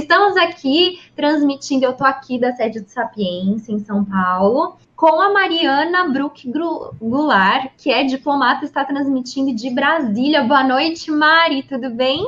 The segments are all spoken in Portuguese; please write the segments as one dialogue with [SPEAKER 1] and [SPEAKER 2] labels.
[SPEAKER 1] Estamos aqui transmitindo, eu estou aqui da sede do Sapiência, em São Paulo, com a Mariana Bruck Goulart, que é diplomata, está transmitindo de Brasília. Boa noite, Mari, tudo bem?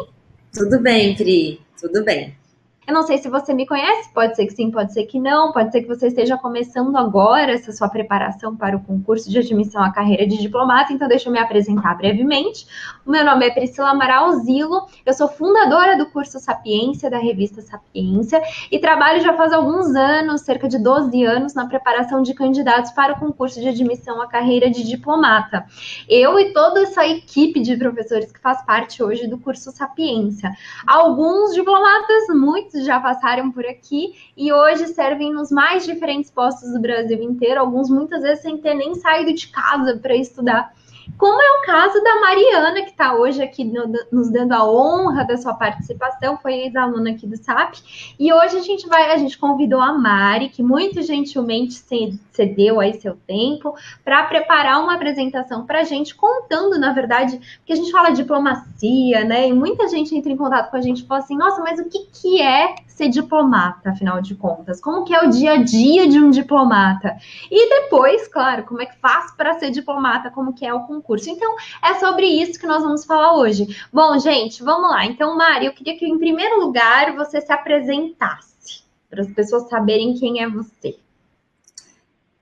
[SPEAKER 2] Tudo bem, Pri, tudo bem.
[SPEAKER 1] Eu não sei se você me conhece, pode ser que sim, pode ser que não, pode ser que você esteja começando agora essa sua preparação para o concurso de admissão à carreira de diplomata, então deixa eu me apresentar brevemente. O meu nome é Priscila Amaral Zilo, eu sou fundadora do curso Sapiência, da revista Sapiência, e trabalho já faz alguns anos, cerca de 12 anos, na preparação de candidatos para o concurso de admissão à carreira de diplomata. Eu e toda essa equipe de professores que faz parte hoje do curso Sapiência. Alguns diplomatas, muitos já passaram por aqui e hoje servem nos mais diferentes postos do Brasil inteiro, alguns muitas vezes sem ter nem saído de casa para estudar. Como é o caso da Mariana, que está hoje aqui nos dando a honra da sua participação, foi ex-aluna aqui do SAP, e hoje a gente convidou a Mari, que muito gentilmente cedeu aí seu tempo, para preparar uma apresentação para a gente, contando, na verdade, porque a gente fala diplomacia, né, e muita gente entra em contato com a gente e fala assim, nossa, mas o que é ser diplomata, afinal de contas? Como que é o dia a dia de um diplomata? E depois, claro, como é que faz para ser diplomata, como que é o concurso. Então, é sobre isso que nós vamos falar hoje. Bom, gente, vamos lá. Então, Mari, eu queria que, em primeiro lugar, você se apresentasse, para as pessoas saberem quem é você.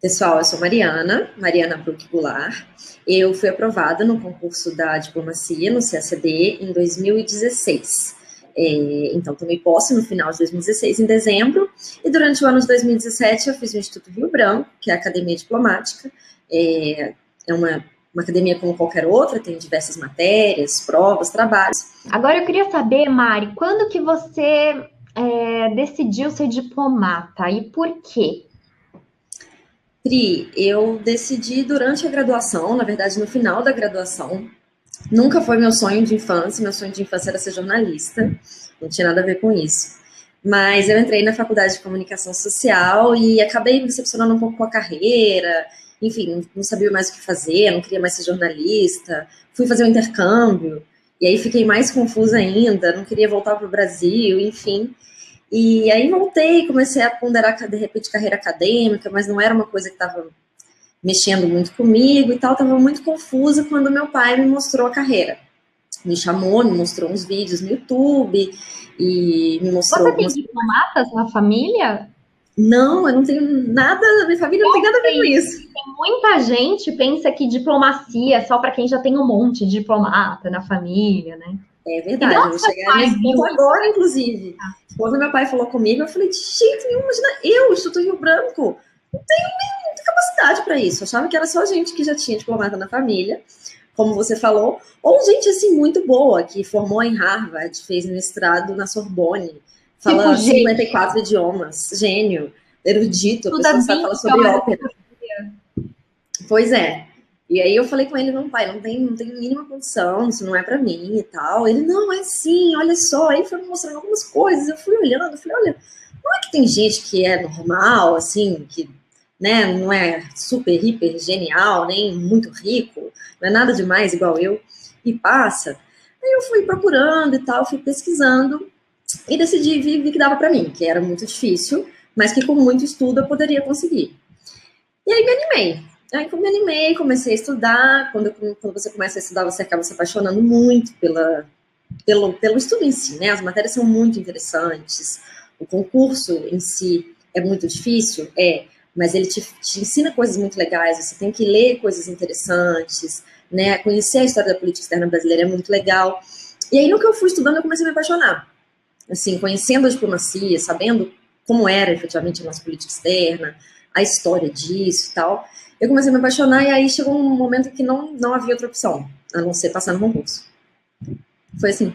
[SPEAKER 2] Pessoal, eu sou Mariana Bruck Goulart. Eu fui aprovada no concurso da diplomacia no CACD em 2016. Então, tomei posse no final de 2016, em dezembro, e durante o ano de 2017 eu fiz o Instituto Rio Branco, que é a Academia Diplomática. É uma academia como qualquer outra, tem diversas matérias, provas, trabalhos.
[SPEAKER 1] Agora eu queria saber, Mari, quando que você decidiu ser diplomata e por quê?
[SPEAKER 2] Pri, eu decidi durante a graduação, na verdade no final da graduação. Nunca foi meu sonho de infância era ser jornalista, não tinha nada a ver com isso. Mas eu entrei na faculdade de comunicação social e acabei me decepcionando um pouco com a carreira, enfim, não sabia mais o que fazer, não queria mais ser jornalista, fui fazer um intercâmbio, e aí fiquei mais confusa ainda, não queria voltar para o Brasil, enfim. E aí voltei, comecei a ponderar, de repente, carreira acadêmica, mas não era uma coisa que estava mexendo muito comigo e tal, estava muito confusa quando meu pai me mostrou a carreira. Me chamou, me mostrou uns vídeos no YouTube e me mostrou...
[SPEAKER 1] Você tem diplomatas na família?
[SPEAKER 2] Não, eu não tenho nada, minha família não tem nada a ver com isso.
[SPEAKER 1] Tem muita gente que pensa que diplomacia é só para quem já tem um monte de diplomata na família, né?
[SPEAKER 2] É verdade, eu vou chegar nesse ponto agora, inclusive. Quando meu pai falou comigo, eu falei, de jeito nenhum, imagina eu, Instituto Rio Branco, não tenho muita capacidade para isso. Eu achava que era só gente que já tinha diplomata na família, como você falou, ou gente, assim, muito boa, que formou em Harvard, fez mestrado na Sorbonne, fala tipo 54 idiomas, gênio, erudito, a pessoa sabe falar sobre ópera. Pois é. E aí eu falei com ele, não, pai, não tem mínima condição, isso não é pra mim e tal. Ele, não, é sim, olha só. Aí foi me mostrando algumas coisas, eu fui olhando, falei, olha, não é que tem gente que é normal, assim, que, né, não é super, hiper genial, nem muito rico, não é nada demais igual eu, e passa. Aí eu fui procurando e tal, fui pesquisando e decidi vi que dava pra mim, que era muito difícil, mas que com muito estudo eu poderia conseguir. E aí me animei. Aí eu me animei, comecei a estudar. Quando você começa a estudar, você acaba se apaixonando muito pelo estudo em si, né? As matérias são muito interessantes. O concurso em si é muito difícil, mas ele te ensina coisas muito legais. Você tem que ler coisas interessantes, né? Conhecer a história da política externa brasileira é muito legal. E aí, no que eu fui estudando, eu comecei a me apaixonar. Assim, conhecendo a diplomacia, sabendo como era efetivamente a nossa política externa, a história disso e tal. Eu comecei a me apaixonar e aí chegou um momento que não havia outra opção, a não ser passar no concurso. Foi assim.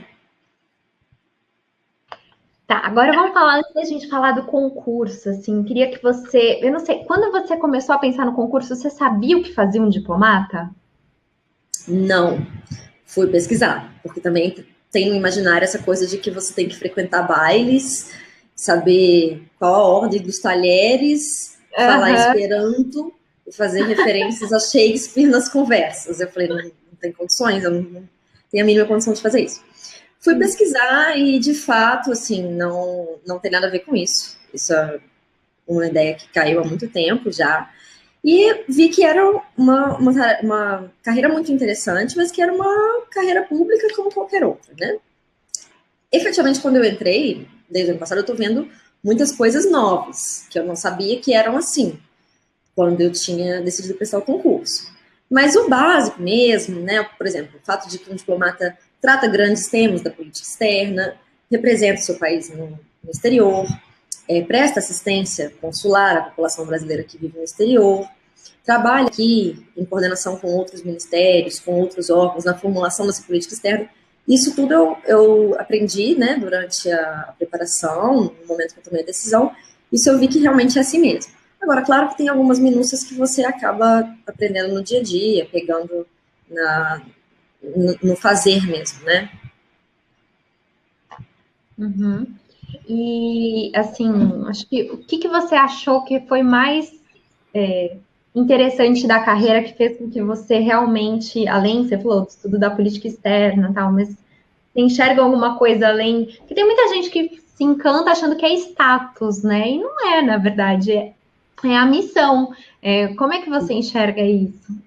[SPEAKER 1] Tá, agora vamos falar, antes da gente falar do concurso, assim, queria que você, eu não sei, quando você começou a pensar no concurso, você sabia o que fazia um diplomata?
[SPEAKER 2] Não, fui pesquisar, porque também tem no imaginário essa coisa de que você tem que frequentar bailes, saber qual a ordem dos talheres, falar Esperanto, fazer referências a Shakespeare nas conversas. Eu falei, não tem condições, eu não tenho a mínima condição de fazer isso. Fui pesquisar e, de fato, assim, não tem nada a ver com isso. Isso é uma ideia que caiu há muito tempo já. E vi que era uma carreira muito interessante, mas que era uma carreira pública como qualquer outra, né? Efetivamente, quando eu entrei, desde o ano passado, eu estou vendo muitas coisas novas, que eu não sabia que eram assim, quando eu tinha decidido prestar o concurso. Mas o básico mesmo, né? Por exemplo, o fato de que um diplomata trata grandes temas da política externa, representa o seu país no exterior, presta assistência consular à população brasileira que vive no exterior, trabalha aqui em coordenação com outros ministérios, com outros órgãos, na formulação dessa política externa. Isso tudo eu aprendi, né, durante a preparação, no momento que eu tomei a decisão. Isso eu vi que realmente é assim mesmo. Agora, claro que tem algumas minúcias que você acaba aprendendo no dia a dia, pegando no fazer mesmo, né?
[SPEAKER 1] Uhum. E, assim, acho que o que você achou que foi mais interessante da carreira que fez com que você realmente, além, você falou, do estudo da política externa e tal, mas você enxerga alguma coisa além? Porque tem muita gente que se encanta achando que é status, né? E não é, na verdade, é a missão. Como é que você enxerga isso?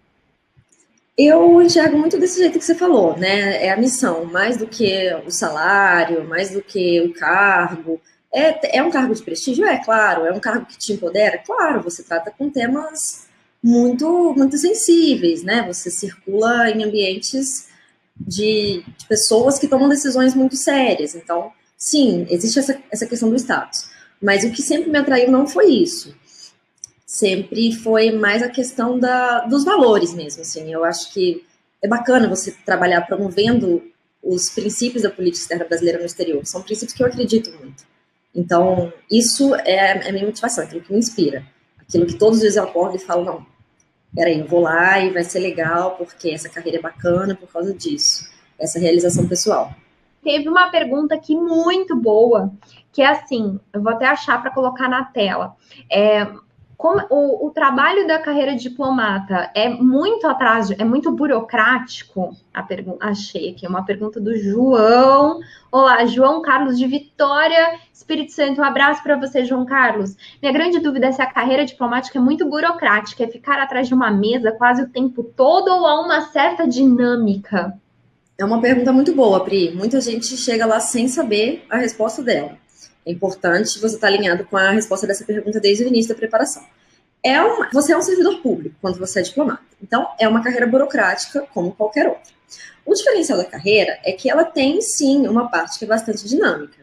[SPEAKER 2] Eu enxergo muito desse jeito que você falou, né? É a missão, mais do que o salário, mais do que o cargo. É um cargo de prestígio? É claro. É um cargo que te empodera? Claro, você trata com temas muito, muito sensíveis, né? Você circula em ambientes de pessoas que tomam decisões muito sérias. Então, sim, existe essa questão do status. Mas o que sempre me atraiu não foi isso. Sempre foi mais a questão dos valores mesmo, assim. Eu acho que é bacana você trabalhar promovendo os princípios da política externa brasileira no exterior. São princípios que eu acredito muito. Então, isso é a minha motivação, aquilo que me inspira. Aquilo que todos os dias eu acordo e falo, não, peraí, eu vou lá e vai ser legal, porque essa carreira é bacana por causa disso. Essa realização pessoal.
[SPEAKER 1] Teve uma pergunta aqui muito boa, que é assim, eu vou até achar para colocar na tela. Como o trabalho da carreira de diplomata é muito atrás, é muito burocrático? Achei aqui uma pergunta do João. Olá, João Carlos de Vitória, Espírito Santo. Um abraço para você, João Carlos. Minha grande dúvida é se a carreira diplomática é muito burocrática, é ficar atrás de uma mesa quase o tempo todo ou há uma certa dinâmica?
[SPEAKER 2] É uma pergunta muito boa, Pri. Muita gente chega lá sem saber a resposta dela. É importante você estar alinhado com a resposta dessa pergunta desde o início da preparação. Você é um servidor público quando você é diplomata. Então, é uma carreira burocrática como qualquer outra. O diferencial da carreira é que ela tem, sim, uma parte que é bastante dinâmica.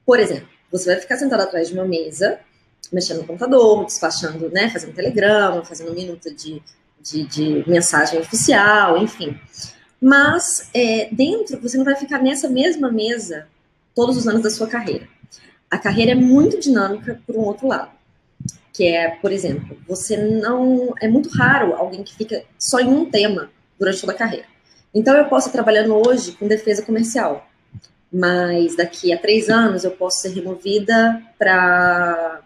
[SPEAKER 2] Por exemplo, você vai ficar sentado atrás de uma mesa, mexendo no computador, despachando, né, fazendo telegrama, fazendo minuta de mensagem oficial, enfim. Mas dentro, você não vai ficar nessa mesma mesa todos os anos da sua carreira. A carreira é muito dinâmica por um outro lado, que é, por exemplo, é muito raro alguém que fica só em um tema durante toda a carreira. Então, eu posso estar trabalhando hoje com defesa comercial, mas daqui a 3 anos eu posso ser removida para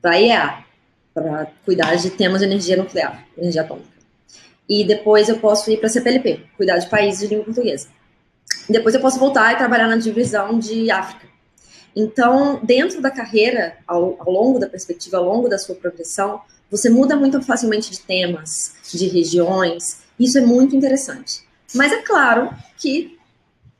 [SPEAKER 2] IEA, para cuidar de temas de energia nuclear, energia atômica. E depois eu posso ir para a CPLP, cuidar de países de língua portuguesa. Depois eu posso voltar e trabalhar na divisão de África. Então, dentro da carreira, ao longo da perspectiva, ao longo da sua progressão, você muda muito facilmente de temas, de regiões. Isso é muito interessante. Mas é claro que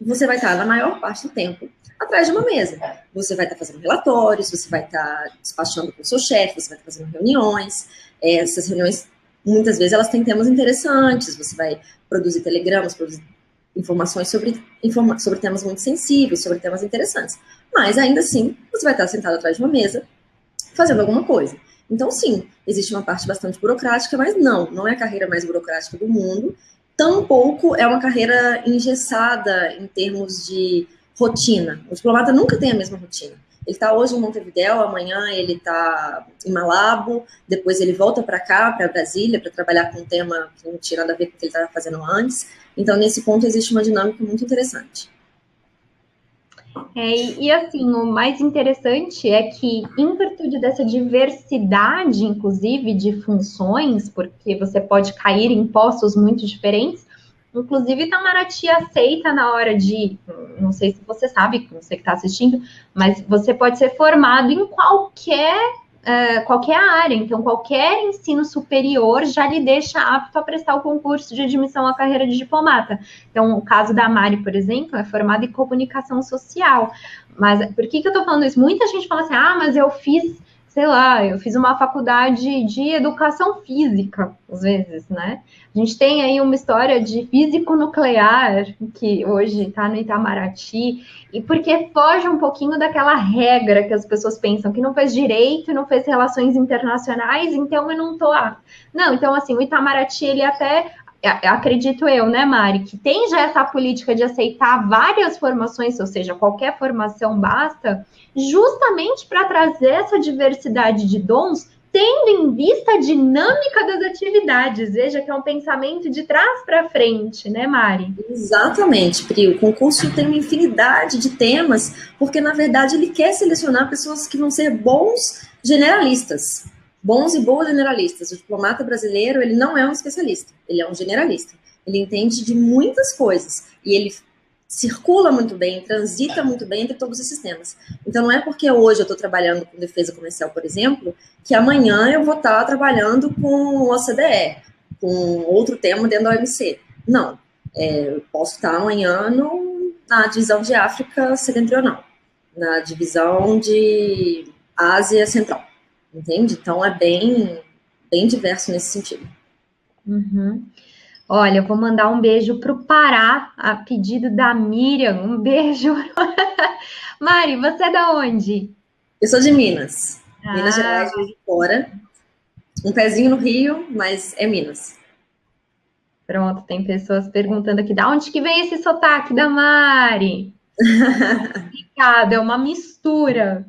[SPEAKER 2] você vai estar, na maior parte do tempo, atrás de uma mesa. Você vai estar fazendo relatórios, você vai estar despachando com o seu chefe, você vai estar fazendo reuniões. Essas reuniões, muitas vezes, elas têm temas interessantes. Você vai produzir telegramas, produzir informações sobre temas muito sensíveis, sobre temas interessantes. Mas, ainda assim, você vai estar sentado atrás de uma mesa, fazendo alguma coisa. Então, sim, existe uma parte bastante burocrática, mas não é a carreira mais burocrática do mundo. Tampouco é uma carreira engessada em termos de rotina. O diplomata nunca tem a mesma rotina. Ele está hoje em Montevidéu, amanhã ele está em Malabo, depois ele volta para cá, para Brasília, para trabalhar com um tema que não tinha nada a ver com o que ele estava fazendo antes. Então, nesse ponto, existe uma dinâmica muito interessante.
[SPEAKER 1] E assim, o mais interessante é que, em virtude dessa diversidade, inclusive, de funções, porque você pode cair em postos muito diferentes, Inclusive, Itamaraty aceita na hora de, não sei se você sabe, você que está assistindo, mas você pode ser formado em qualquer área, então qualquer ensino superior já lhe deixa apto a prestar o concurso de admissão à carreira de diplomata. Então, o caso da Mari, por exemplo, é formada em comunicação social. Mas por que eu tô falando isso? Muita gente fala assim, mas eu fiz, sei lá, eu fiz uma faculdade de educação física, às vezes, né? A gente tem aí uma história de físico nuclear, que hoje está no Itamaraty, e porque foge um pouquinho daquela regra que as pessoas pensam, que não fez direito, não fez relações internacionais, então eu não tô lá. Não, então assim, o Itamaraty, ele até, acredito eu, né, Mari, que tem já essa política de aceitar várias formações, ou seja, qualquer formação basta, justamente para trazer essa diversidade de dons, tendo em vista a dinâmica das atividades. Veja que é um pensamento de trás para frente, né, Mari?
[SPEAKER 2] Exatamente, Pri. O concurso tem uma infinidade de temas, porque, na verdade, ele quer selecionar pessoas que vão ser bons generalistas. Bons e boas generalistas. O diplomata brasileiro, ele não é um especialista, ele é um generalista. Ele entende de muitas coisas e ele circula muito bem, transita muito bem entre todos esses temas. Então, não é porque hoje eu estou trabalhando com defesa comercial, por exemplo, que amanhã eu vou estar trabalhando com OCDE, com outro tema dentro da OMC. Não. Eu posso estar amanhã na divisão de África Setentrional, na divisão de Ásia Central, entende? Então, é bem diverso nesse sentido.
[SPEAKER 1] Uhum. Olha, eu vou mandar um beijo para o Pará, a pedido da Miriam. Um beijo. Mari, você é da onde?
[SPEAKER 2] Eu sou de Minas. Minas Gerais, de fora. Um pezinho no Rio, mas é Minas.
[SPEAKER 1] Pronto, tem pessoas perguntando aqui, da onde que vem esse sotaque da Mari? É uma mistura.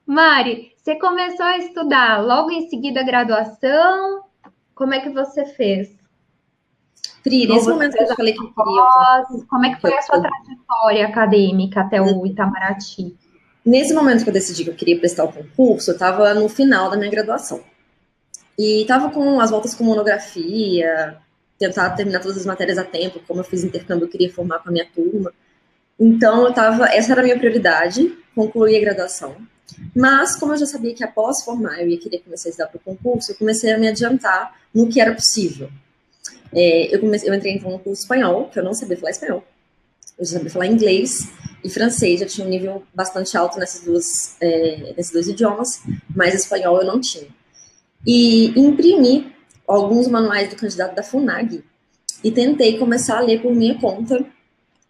[SPEAKER 1] Mari, você começou a estudar logo em seguida a graduação? Como é que você fez?
[SPEAKER 2] Pri, nesse momento que eu falei que eu queria...
[SPEAKER 1] Como é que foi a sua trajetória acadêmica até o Itamaraty?
[SPEAKER 2] Nesse momento que eu decidi que eu queria prestar o concurso, eu estava no final da minha graduação. E estava com as voltas com monografia, tentar terminar todas as matérias a tempo, como eu fiz intercâmbio, eu queria formar com a minha turma. Então, essa era a minha prioridade, concluir a graduação. Mas, como eu já sabia que após formar eu ia querer começar a estudar para o concurso, eu comecei a me adiantar no que era possível. Eu entrei em um curso espanhol, que eu não sabia falar espanhol. Eu já sabia falar inglês e francês, já tinha um nível bastante alto nesses dois idiomas, mas espanhol eu não tinha. E imprimi alguns manuais do candidato da FUNAG e tentei começar a ler por minha conta,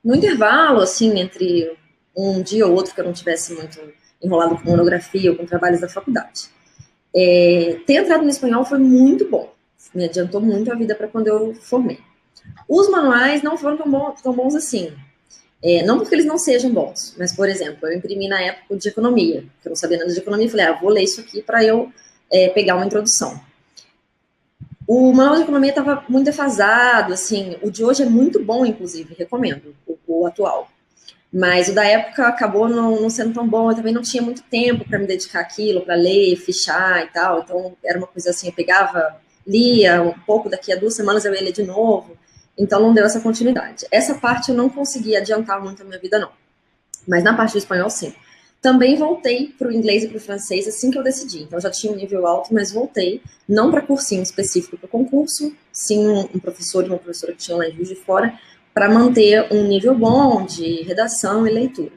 [SPEAKER 2] no intervalo, assim, entre um dia ou outro, que eu não tivesse muito enrolado com monografia ou com trabalhos da faculdade. Ter entrado no espanhol foi muito bom, me adiantou muito a vida para quando eu formei. Os manuais não foram tão bons assim. Não porque eles não sejam bons, mas, por exemplo, eu imprimi na época de economia, que eu não sabia nada de economia, e falei, vou ler isso aqui para eu pegar uma introdução. O manual de economia estava muito defasado, assim, o de hoje é muito bom, inclusive, recomendo, o atual. Mas o da época acabou não sendo tão bom, eu também não tinha muito tempo para me dedicar àquilo, para ler, fichar e tal, então era uma coisa assim, eu pegava, lia um pouco, daqui a 2 semanas eu ia ler de novo, então não deu essa continuidade. Essa parte eu não consegui adiantar muito a minha vida, não. Mas na parte do espanhol, sim. Também voltei para o inglês e para o francês assim que eu decidi. Então, eu já tinha um nível alto, mas voltei, não para cursinho específico para o concurso, sim um professor e uma professora que tinham lá em Juiz de Fora, para manter um nível bom de redação e leitura.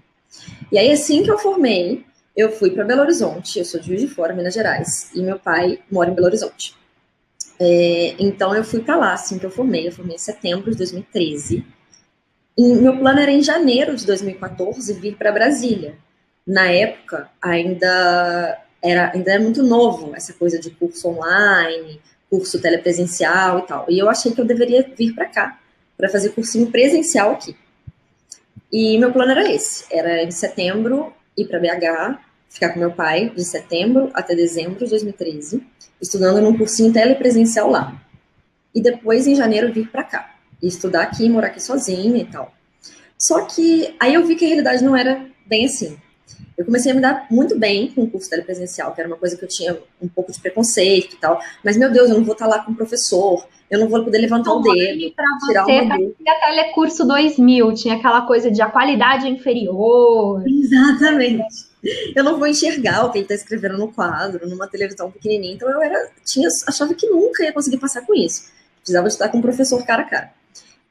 [SPEAKER 2] E aí, assim que eu formei, eu fui para Belo Horizonte, eu sou de Juiz de Fora, Minas Gerais, e meu pai mora em Belo Horizonte. Então, eu fui para lá, assim que eu formei em setembro de 2013. E meu plano era em janeiro de 2014 vir para Brasília. Na época, ainda era muito novo essa coisa de curso online, curso telepresencial e tal. E eu achei que eu deveria vir para cá, para fazer cursinho presencial aqui. E meu plano era esse, era em setembro ir para BH, ficar com meu pai de setembro até dezembro de 2013, estudando num cursinho telepresencial lá. E depois, em janeiro, vir para cá, e estudar aqui, morar aqui sozinha e tal. Só que aí eu vi que a realidade não era bem assim. Eu comecei a me dar muito bem com o curso telepresencial, que era uma coisa que eu tinha um pouco de preconceito e tal. Mas, meu Deus, eu não vou estar lá com o professor, eu não vou poder levantar o dedo,
[SPEAKER 1] Para
[SPEAKER 2] tirar
[SPEAKER 1] você,
[SPEAKER 2] uma
[SPEAKER 1] para
[SPEAKER 2] dúvida.
[SPEAKER 1] a Telecurso 2000, tinha aquela coisa de a qualidade é inferior.
[SPEAKER 2] Exatamente. Eu não vou enxergar o que ele está escrevendo no quadro, numa televisão pequenininha. Então, achava que nunca ia conseguir passar com isso. Precisava de estar com o professor cara a cara.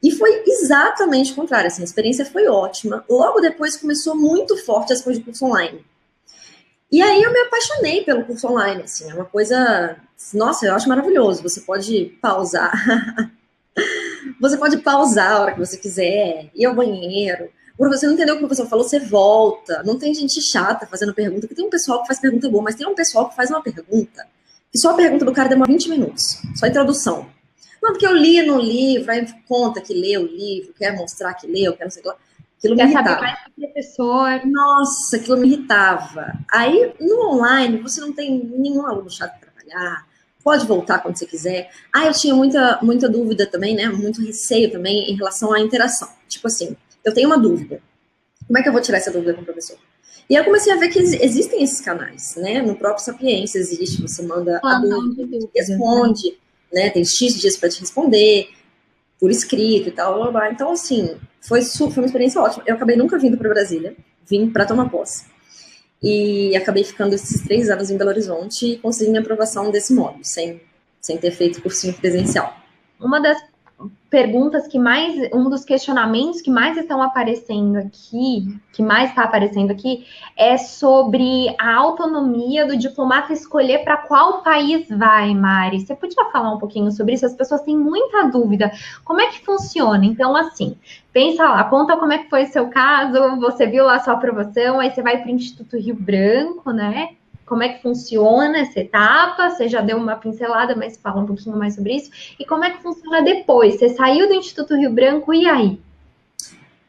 [SPEAKER 2] E foi exatamente o contrário, assim, a experiência foi ótima. Logo depois começou muito forte as coisas de curso online. E aí eu me apaixonei pelo curso online, assim, é uma coisa, nossa, eu acho maravilhoso. Você pode pausar, você pode pausar a hora que você quiser, ir ao banheiro. Por você não entendeu o que o professor falou, você volta. Não tem gente chata fazendo pergunta, porque tem um pessoal que faz pergunta boa, mas tem um pessoal que faz uma pergunta, que só a pergunta do cara demora 20 minutos, só a introdução. Não, porque eu li no livro, aí conta que leu o livro, quer mostrar que leu, quer não sei o que lá. Aquilo me irritava.
[SPEAKER 1] Quer saber mais do professor.
[SPEAKER 2] Nossa, aquilo me irritava. Aí, no online, você não tem nenhum aluno chato para trabalhar, pode voltar quando você quiser. Ah, eu tinha muita dúvida também, né? Muito receio também em relação à interação. Tipo assim, eu tenho uma dúvida. Como é que eu vou tirar essa dúvida com o professor? E aí eu comecei a ver que existem esses canais, né? No próprio Sapiência existe, você manda a dúvida, responde, né? Tem X dias para te responder, por escrito e tal, blá, blá, blá. Então, assim, foi uma experiência ótima. Eu acabei nunca vindo para Brasília, vim para tomar posse. E acabei ficando esses 3 anos em Belo Horizonte e consegui minha aprovação desse modo, sem ter feito cursinho presencial.
[SPEAKER 1] Uma das perguntas que mais, um dos questionamentos que mais estão aparecendo aqui, é sobre a autonomia do diplomata escolher para qual país vai, Mari. Você podia falar um pouquinho sobre isso? As pessoas têm muita dúvida. Como é que funciona? Então, assim, pensa lá, conta como é que foi o seu caso, você viu lá a sua aprovação, aí você vai para o Instituto Rio Branco, né? Como é que funciona essa etapa? Você já deu uma pincelada, mas fala um pouquinho mais sobre isso. E como é que funciona depois? Você saiu do Instituto Rio Branco e aí?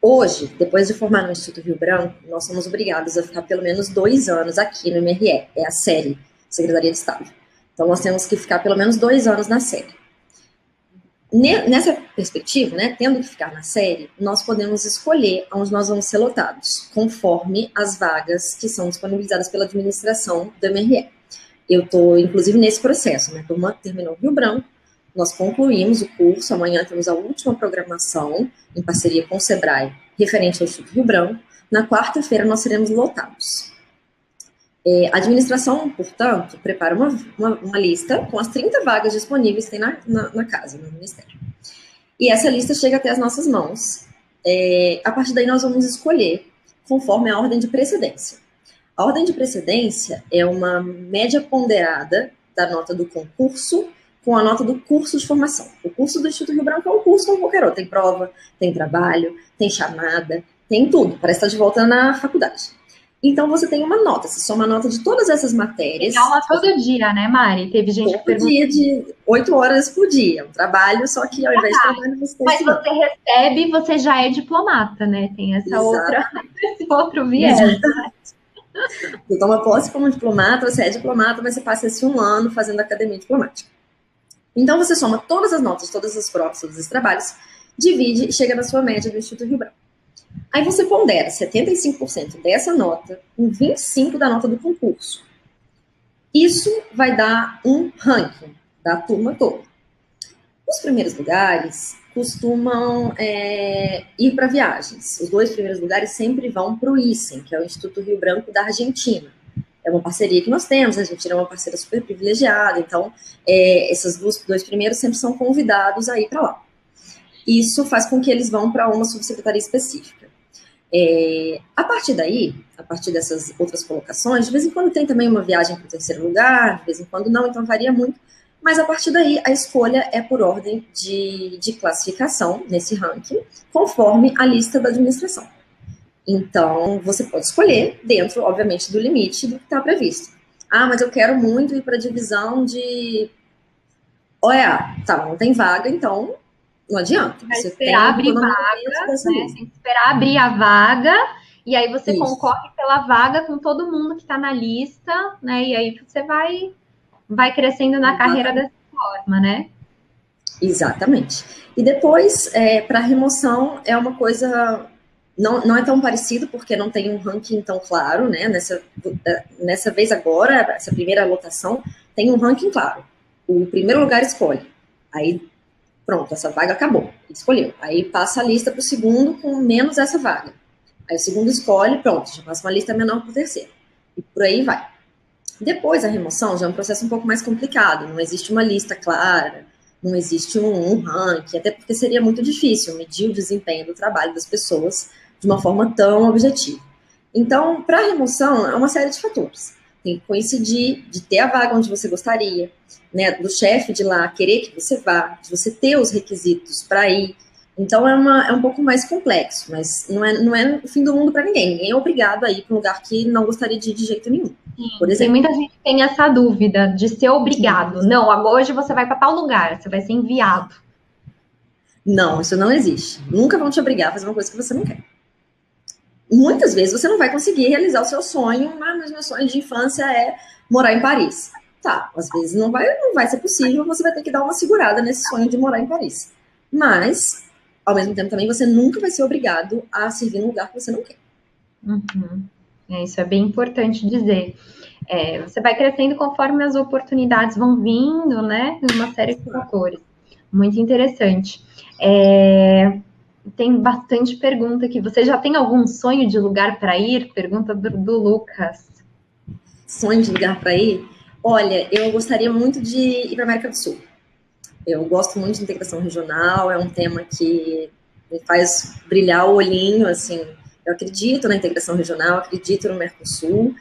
[SPEAKER 2] Hoje, depois de formar no Instituto Rio Branco, nós somos obrigados a ficar pelo menos 2 anos aqui no MRE, é a série, Secretaria de Estado. Então, nós temos que ficar pelo menos 2 anos na série. Nessa perspectiva, né, tendo que ficar na série, nós podemos escolher onde nós vamos ser lotados, conforme as vagas que são disponibilizadas pela administração do MRE. Eu estou, inclusive, nesse processo. Minha turma terminou Rio Branco, nós concluímos o curso, amanhã temos a última programação, em parceria com o Sebrae, referente ao Instituto Rio Branco. Na quarta-feira, nós seremos lotados. A administração, portanto, prepara uma lista com as 30 vagas disponíveis que tem na casa, no Ministério. E essa lista chega até as nossas mãos. A partir daí, nós vamos escolher conforme a ordem de precedência. A ordem de precedência é uma média ponderada da nota do concurso com a nota do curso de formação. O curso do Instituto Rio Branco é um curso como qualquer outro. Tem prova, tem trabalho, tem chamada, tem tudo. Parece estar de volta na faculdade. Então, você tem uma nota, você soma a nota de todas essas matérias.
[SPEAKER 1] Tem aula todo dia, né, Mari? Teve gente
[SPEAKER 2] que perguntou. Todo dia, de 8 horas por dia. Um trabalho, só que ao invés de trabalho, você está estudando.
[SPEAKER 1] Mas você recebe, você já é diplomata, né? Tem esse outro viés. Né?
[SPEAKER 2] Você toma posse como diplomata, você é diplomata, mas você passa esse 1 ano fazendo academia diplomática. Então, você soma todas as notas, todas as provas, todos os trabalhos, divide e chega na sua média do Instituto Rio Branco. Aí você pondera 75% dessa nota em 25% da nota do concurso. Isso vai dar um ranking da turma toda. Os primeiros lugares costumam ir para viagens. Os 2 primeiros lugares sempre vão para o ICEM, que é o Instituto Rio Branco da Argentina. É uma parceria que nós temos, a Argentina é uma parceira super privilegiada, então esses 2 primeiros sempre são convidados a ir para lá. Isso faz com que eles vão para uma subsecretaria específica. A partir daí, a partir dessas outras colocações, de vez em quando tem também uma viagem para o 3º lugar, de vez em quando não, então varia muito, mas a partir daí a escolha é por ordem de classificação nesse ranking, conforme a lista da administração. Então, você pode escolher dentro, obviamente, do limite do que está previsto. Ah, mas eu quero muito ir para a divisão de OEA. Tá, não tem vaga, então não adianta.
[SPEAKER 1] Vai esperar abrir vaga, né? Tem que esperar abrir a vaga, e aí você concorre pela vaga com todo mundo que está na lista, né? E aí você vai crescendo na carreira dessa forma, né?
[SPEAKER 2] Exatamente. E depois, para remoção, é uma coisa não é tão parecido, porque não tem um ranking tão claro, né? Nessa vez agora, essa primeira lotação, tem um ranking claro. O primeiro lugar escolhe. Aí, pronto, essa vaga acabou. Escolheu. Aí passa a lista para o segundo com menos essa vaga. Aí o segundo escolhe, pronto, já passa uma lista menor para o terceiro. E por aí vai. Depois, a remoção já é um processo um pouco mais complicado. Não existe uma lista clara, não existe um ranking, até porque seria muito difícil medir o desempenho do trabalho das pessoas de uma forma tão objetiva. Então, para a remoção, é uma série de fatores. Tem que coincidir de ter a vaga onde você gostaria, né, do chefe de lá querer que você vá, de você ter os requisitos para ir. Então, é um pouco mais complexo, mas não é o fim do mundo para ninguém. Ninguém é obrigado a ir para um lugar que não gostaria de ir de jeito nenhum.
[SPEAKER 1] Sim, por exemplo. Tem muita gente que tem essa dúvida de ser obrigado. Sim. Não, hoje você vai para tal lugar, você vai ser enviado.
[SPEAKER 2] Não, isso não existe. Nunca vão te obrigar a fazer uma coisa que você não quer. Muitas vezes você não vai conseguir realizar o seu sonho, mas meu sonho de infância é morar em Paris. Tá, às vezes não vai ser possível, você vai ter que dar uma segurada nesse sonho de morar em Paris. Mas, ao mesmo tempo também, você nunca vai ser obrigado a servir num lugar que você não quer.
[SPEAKER 1] Uhum. Isso é bem importante dizer. Você vai crescendo conforme as oportunidades vão vindo, né? Uma série de fatores. Muito interessante. Tem bastante pergunta aqui. Você já tem algum sonho de lugar para ir? Pergunta do Lucas.
[SPEAKER 2] Sonho de lugar para ir? Olha, eu gostaria muito de ir para a América do Sul. Eu gosto muito de integração regional, é um tema que me faz brilhar o olhinho, assim. Eu acredito na integração regional, acredito no Mercosul.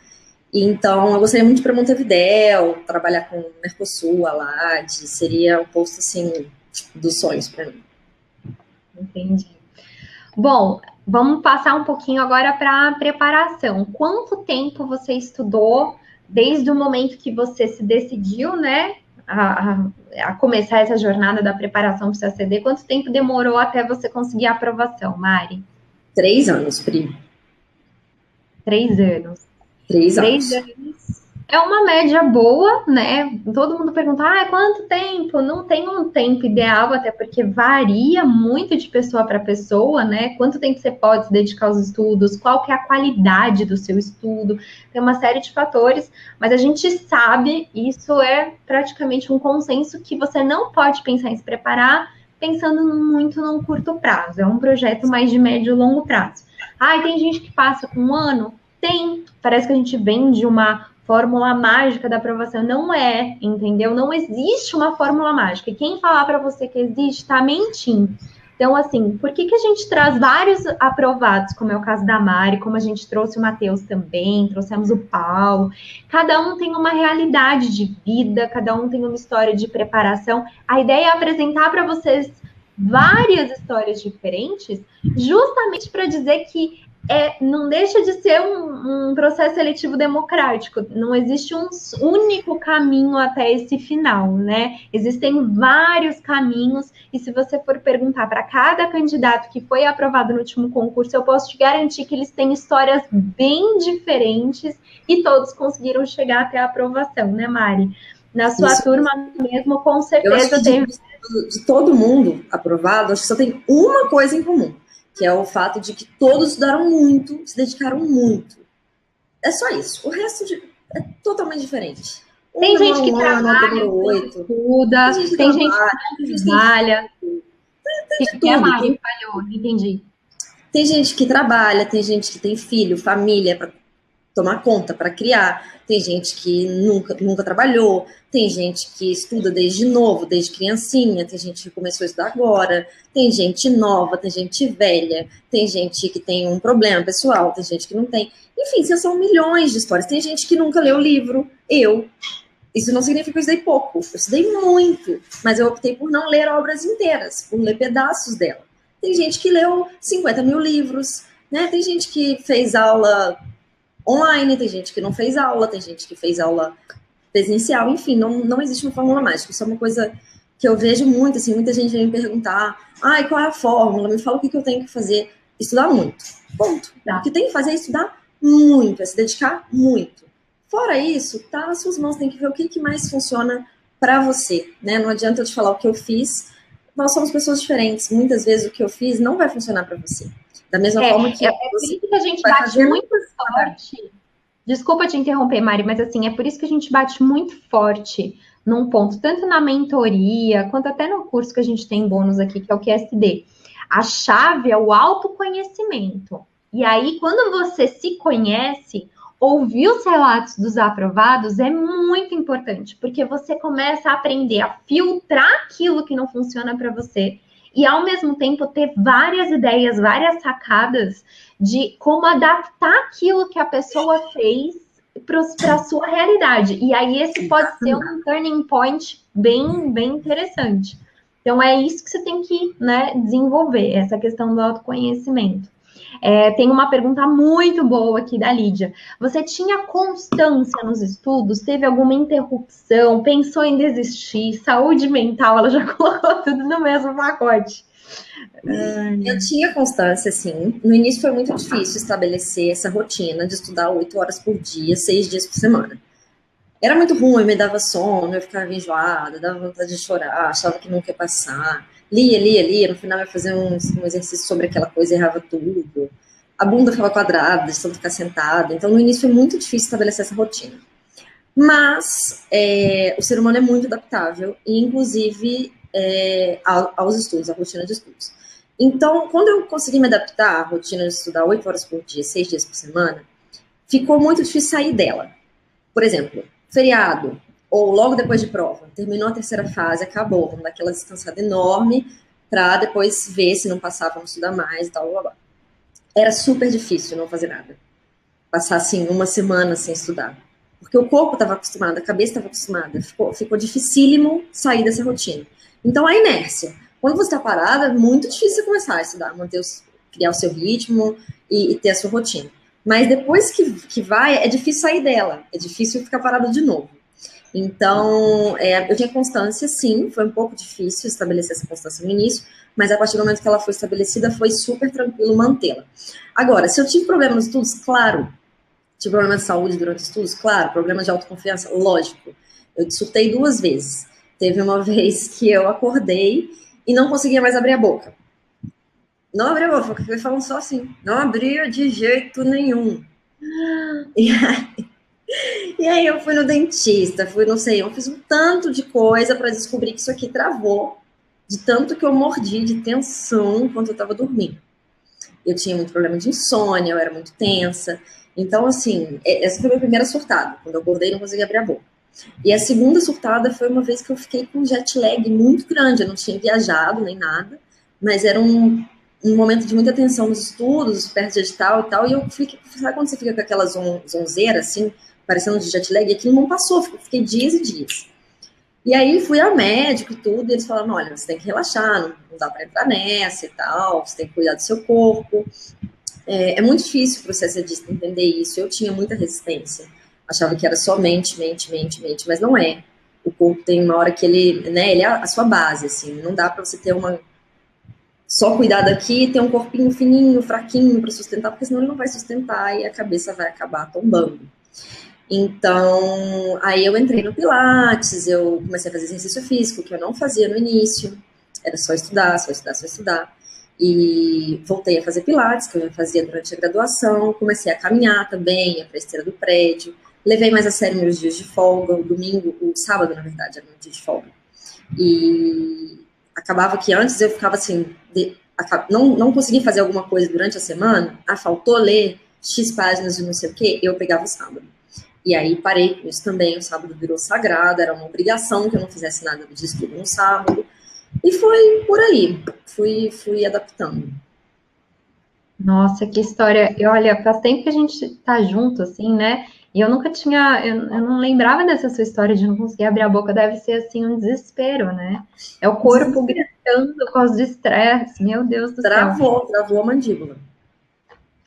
[SPEAKER 2] Então, eu gostaria muito de ir para Montevidéu, trabalhar com o Mercosul, a LAD, seria o posto, assim, dos sonhos para mim.
[SPEAKER 1] Entendi. Bom, vamos passar um pouquinho agora para a preparação. Quanto tempo você estudou desde o momento que você se decidiu, né, a começar essa jornada da preparação para o CACD? Quanto tempo demorou até você conseguir a aprovação, Mari?
[SPEAKER 2] 3 anos, Pri.
[SPEAKER 1] 3 anos.
[SPEAKER 2] 3 anos.
[SPEAKER 1] 3 anos. É uma média boa, né? Todo mundo pergunta, quanto tempo? Não tem um tempo ideal, até porque varia muito de pessoa para pessoa, né? Quanto tempo você pode se dedicar aos estudos, qual que é a qualidade do seu estudo, tem uma série de fatores, mas a gente sabe, isso é praticamente um consenso, que você não pode pensar em se preparar pensando muito num curto prazo, é um projeto mais de médio e longo prazo. Tem gente que passa com 1 ano? Tem, parece que a gente vende uma fórmula mágica da aprovação. Não é, entendeu? Não existe uma fórmula mágica. E quem falar para você que existe, tá mentindo. Então, assim, por que a gente traz vários aprovados, como é o caso da Mari, como a gente trouxe o Matheus também, trouxemos o Paulo? Cada um tem uma realidade de vida, cada um tem uma história de preparação. A ideia é apresentar para vocês várias histórias diferentes, justamente para dizer que não deixa de ser um processo seletivo democrático. Não existe um único caminho até esse final, né? Existem vários caminhos, e se você for perguntar para cada candidato que foi aprovado no último concurso, eu posso te garantir que eles têm histórias bem diferentes e todos conseguiram chegar até a aprovação, né, Mari? Na sua turma mesmo, com certeza teve...
[SPEAKER 2] De todo mundo aprovado, acho que só tem uma coisa em comum, que é o fato de que todos estudaram muito, se dedicaram muito. É só isso. O resto é totalmente diferente.
[SPEAKER 1] Tem gente que trabalha, estuda, tem gente que não trabalha.
[SPEAKER 2] Tem de tudo.
[SPEAKER 1] Mari falhou, entendi.
[SPEAKER 2] Tem gente que trabalha, tem gente que tem filho, família para tomar conta, para criar. Tem gente que nunca trabalhou, tem gente que estuda desde novo, desde criancinha, tem gente que começou a estudar agora, tem gente nova, tem gente velha, tem gente que tem um problema pessoal, tem gente que não tem. Enfim, são milhões de histórias. Tem gente que nunca leu livro, Isso não significa que eu estudei pouco, eu estudei muito, mas eu optei por não ler obras inteiras, por ler pedaços dela. Tem gente que leu 50 mil livros, né? Tem gente que fez aula online, tem gente que não fez aula, tem gente que fez aula presencial, enfim, não existe uma fórmula mágica. Isso é uma coisa que eu vejo muito, assim, muita gente vem me perguntar, qual é a fórmula? Me fala o que eu tenho que fazer. Estudar muito, ponto. Tá. O que tem que fazer é estudar muito, é se dedicar muito. Fora isso, tá nas suas mãos, tem que ver o que mais funciona para você, né? Não adianta eu te falar o que eu fiz, nós somos pessoas diferentes, muitas vezes o que eu fiz não vai funcionar para você. Da mesma forma que
[SPEAKER 1] por isso que a gente bate muito forte. Desculpa te interromper, Mari, mas assim, é por isso que a gente bate muito forte num ponto, tanto na mentoria, quanto até no curso que a gente tem bônus aqui, que é o QSD. A chave é o autoconhecimento. E aí, quando você se conhece, ouvir os relatos dos aprovados é muito importante, porque você começa a aprender a filtrar aquilo que não funciona para você e, ao mesmo tempo, ter várias ideias, várias sacadas de como adaptar aquilo que a pessoa fez para a sua realidade. E aí esse pode ser um turning point bem, bem interessante. Então é isso que você tem que, né, desenvolver, essa questão do autoconhecimento. Tem uma pergunta muito boa aqui da Lídia. Você tinha constância nos estudos? Teve alguma interrupção? Pensou em desistir? Saúde mental? Ela já colocou tudo no mesmo pacote.
[SPEAKER 2] Eu tinha constância, sim. No início foi muito difícil estabelecer essa rotina de estudar 8 horas por dia, 6 dias por semana. Era muito ruim, me dava sono, eu ficava enjoada, dava vontade de chorar, achava que nunca ia passar. Lia, no final ia fazer um exercício sobre aquela coisa e errava tudo. A bunda ficava quadrada, de tanto ficar sentada. Então, no início foi muito difícil estabelecer essa rotina. Mas o ser humano é muito adaptável, e inclusive aos estudos, à rotina de estudos. Então, quando eu consegui me adaptar à rotina de estudar 8 horas por dia, 6 dias por semana, ficou muito difícil sair dela. Por exemplo, feriado, ou logo depois de prova, terminou a terceira fase, acabou, vamos dar aquela descansada enorme para depois ver se não passava, vamos estudar mais e tal, blá, blá. Era super difícil não fazer nada. Passar, assim, uma semana sem estudar. Porque o corpo estava acostumado, a cabeça estava acostumada, ficou dificílimo sair dessa rotina. Então, a inércia. Quando você está parada, é muito difícil você começar a estudar, criar o seu ritmo e ter a sua rotina. Mas depois que vai, é difícil sair dela, é difícil ficar parado de novo. Então, eu tinha constância, sim, foi um pouco difícil estabelecer essa constância no início, mas a partir do momento que ela foi estabelecida, foi super tranquilo mantê-la. Agora, se eu tive problema nos estudos, claro. Tive problema de saúde durante os estudos, claro. Problema de autoconfiança, lógico. Eu surtei 2 vezes. Teve uma vez que eu acordei e não conseguia mais abrir a boca. Não abria a boca, fiquei falando só assim. Não abria de jeito nenhum. E aí eu fui no dentista, eu fiz um tanto de coisa para descobrir que isso aqui travou, de tanto que eu mordi de tensão enquanto eu estava dormindo. Eu tinha muito problema de insônia, eu era muito tensa. Então, assim, essa foi a minha primeira surtada. Quando eu acordei, não conseguia abrir a boca. E a segunda surtada foi uma vez que eu fiquei com um jet lag muito grande. Eu não tinha viajado nem nada, mas era um momento de muita tensão nos estudos, perto de edital e tal. E eu fiquei, sabe quando você fica com aquela zonzeira, assim, parecendo de jet lag? E aquilo não passou, fiquei dias e dias. E aí fui ao médico e tudo, e eles falaram, olha, você tem que relaxar, não dá para entrar nessa e tal, você tem que cuidar do seu corpo. É muito difícil para o CSDista entender isso. Eu tinha muita resistência. Achava que era só mente, mas não é. O corpo tem uma hora que ele é a sua base, assim. Não dá para você ter só cuidar daqui e ter um corpinho fininho, fraquinho para sustentar, porque senão ele não vai sustentar e a cabeça vai acabar tombando. Então, aí eu entrei no Pilates, eu comecei a fazer exercício físico, que eu não fazia no início. Era só estudar. E voltei a fazer Pilates, que eu já fazia durante a graduação, comecei a caminhar também, ia para a esteira do prédio, levei mais a sério meus dias de folga, o sábado, na verdade, era meu dia de folga. E acabava que antes eu ficava assim, não conseguia fazer alguma coisa durante a semana, faltou ler X páginas de não sei o quê, eu pegava o sábado. E aí parei com isso também, o sábado virou sagrado, era uma obrigação que eu não fizesse nada de estudo no sábado. E foi por aí, fui adaptando.
[SPEAKER 1] Nossa, que história. E olha, faz tempo que a gente tá junto, assim, né? E eu nunca tinha, eu não lembrava dessa sua história de não conseguir abrir a boca, deve ser, assim, um desespero, né? É o corpo gritando por causa do estresse, meu Deus do céu.
[SPEAKER 2] Travou a mandíbula.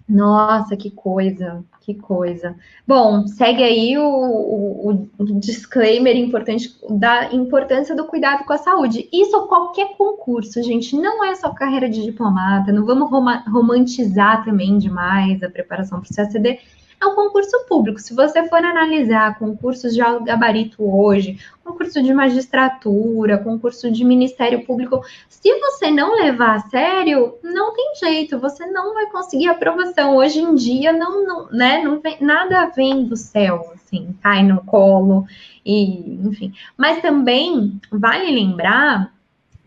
[SPEAKER 1] Nossa, que coisa, que coisa. Bom, segue aí o disclaimer importante da importância do cuidado com a saúde. Isso qualquer concurso, gente, não é só carreira de diplomata, não vamos romantizar também demais a preparação para o CACD. é um concurso público. Se você for analisar concursos de alto gabarito hoje, concurso de magistratura, concurso de Ministério Público, se você não levar a sério, não tem jeito, você não vai conseguir aprovação. Hoje em dia, não vem, nada vem do céu, assim, cai no colo, e enfim. Mas também vale lembrar